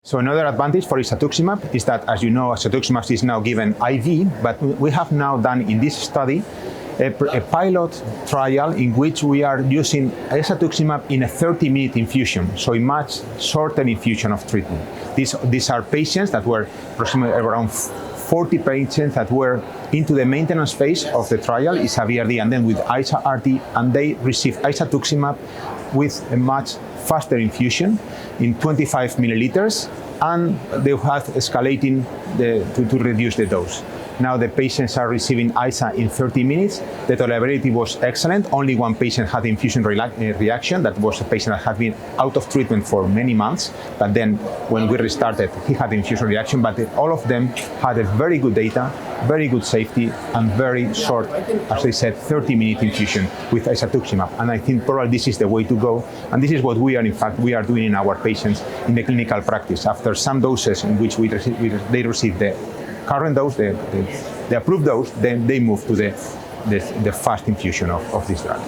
So another advantage for Isatuximab is that, as you know, Isatuximab is now given IV, but we have now done in this study a pilot trial in which we are using Isatuximab in a 30-minute infusion, so a much shorter infusion of treatment. These are patients that were approximately around 40 patients that were into the maintenance phase of the trial, Isa-VRd, and then with Isa-VRd, and they received Isatuximab with a much faster infusion in 25 milliliters, and they had escalating to reduce the dose. Now the patients are receiving ISA in 30 minutes. The tolerability was excellent. Only one patient had infusion reaction. That was a patient that had been out of treatment for many months. But then when we restarted, he had infusion reaction. But all of them had a very good data, very good safety, and very short, as I said, 30-minute infusion with Isatuximab. And I think probably this is the way to go. And this is what we are doing in our patients in the clinical practice. After some doses in which they receive the current dose, the approved dose, then they move to the fast infusion of this drug.